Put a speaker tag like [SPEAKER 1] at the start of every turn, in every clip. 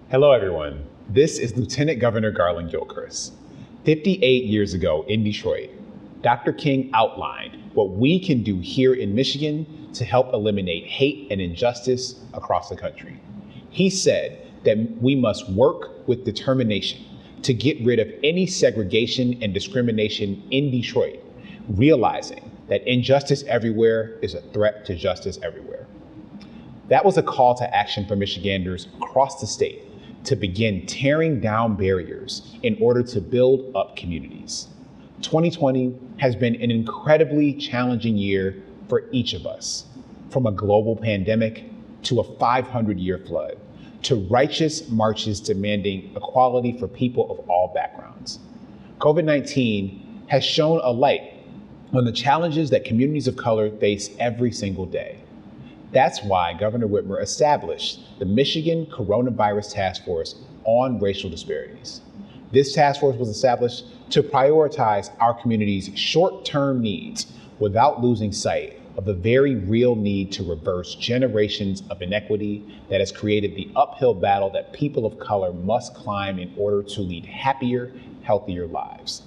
[SPEAKER 1] Hello, everyone. This is Lieutenant Governor Garland Gilchrist. 58 years ago in Detroit, Dr. King outlined what we can do here in Michigan to help eliminate hate and injustice across the country. He said that we must work with determination to get rid of any segregation and discrimination in Detroit, realizing that injustice everywhere is a threat to justice everywhere. That was a call to action for Michiganders across the state to begin tearing down barriers in order to build up communities. 2020 has been an incredibly challenging year for each of us, from a global pandemic to a 500-year flood, to righteous marches demanding equality for people of all backgrounds. COVID-19 has shone a light on the challenges that communities of color face every single day. That's why Governor Whitmer established the Michigan Coronavirus Task Force on Racial Disparities. This task force was established to prioritize our community's short-term needs without losing sight of the very real need to reverse generations of inequity that has created the uphill battle that people of color must climb in order to lead happier, healthier lives.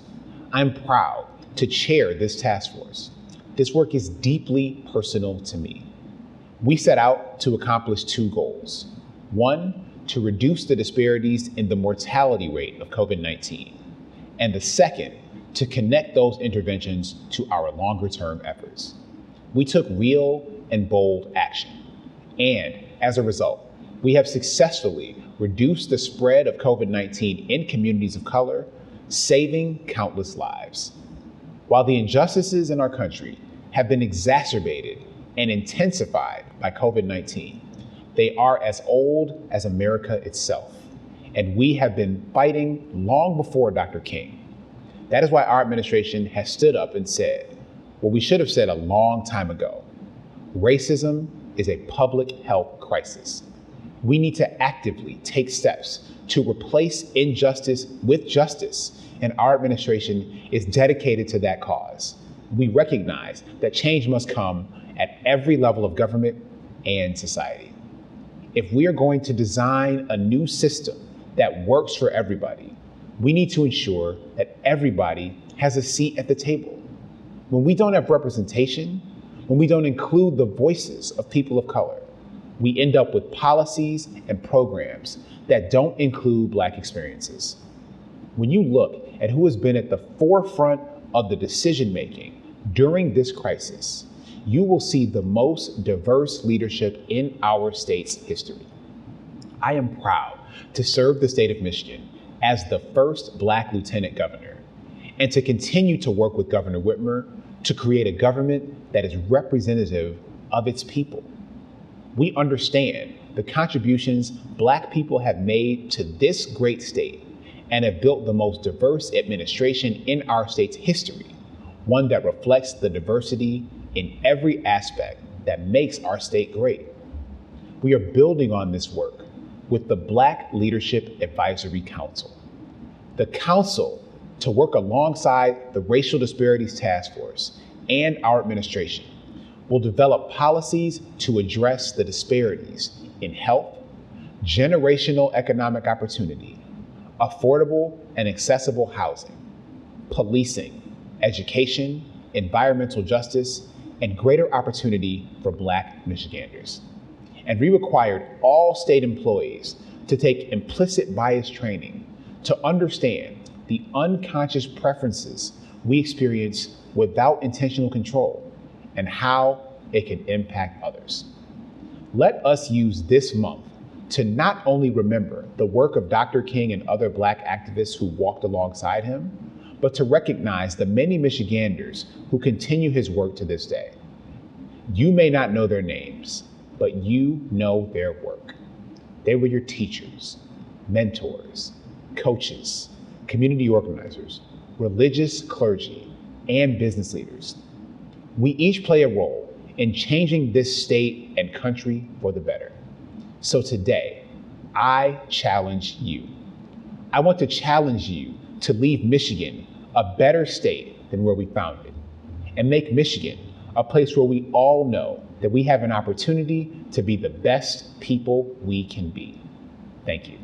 [SPEAKER 1] I'm proud to chair this task force. This work is deeply personal to me. We set out to accomplish two goals. One, to reduce the disparities in the mortality rate of COVID-19. And the second, to connect those interventions to our longer-term efforts. We took real and bold action. And as a result, we have successfully reduced the spread of COVID-19 in communities of color, saving countless lives. While the injustices in our country have been exacerbated and intensified by COVID-19, they are as old as America itself, and we have been fighting long before Dr. King. That is why our administration has stood up and said what we should have said a long time ago. Racism is a public health crisis. We need to actively take steps to replace injustice with justice, and our administration is dedicated to that cause. We recognize that change must come at every level of government and society. If we are going to design a new system that works for everybody, we need to ensure that everybody has a seat at the table. When we don't have representation, when we don't include the voices of people of color, we end up with policies and programs that don't include Black experiences. When you look at who has been at the forefront of the decision-making during this crisis, you will see the most diverse leadership in our state's history. I am proud to serve the state of Michigan as the first Black lieutenant governor, and to continue to work with Governor Whitmer to create a government that is representative of its people. We understand the contributions Black people have made to this great state and have built the most diverse administration in our state's history, one that reflects the diversity in every aspect that makes our state great. We are building on this work with the Black Leadership Advisory Council. The council, to work alongside the Racial Disparities Task Force and our administration, will develop policies to address the disparities in health, generational economic opportunity, affordable and accessible housing, policing, education, environmental justice, and greater opportunity for Black Michiganders. And we required all state employees to take implicit bias training to understand the unconscious preferences we experience without intentional control and how it can impact others. Let us use this month to not only remember the work of Dr. King and other Black activists who walked alongside him, but to recognize the many Michiganders who continue his work to this day. You may not know their names, but you know their work. They were your teachers, mentors, coaches, community organizers, religious clergy, and business leaders. We each play a role in changing this state and country for the better. So today, I challenge you. I want to challenge you to leave Michigan a better state than where we found it, and make Michigan a place where we all know that we have an opportunity to be the best people we can be. Thank you.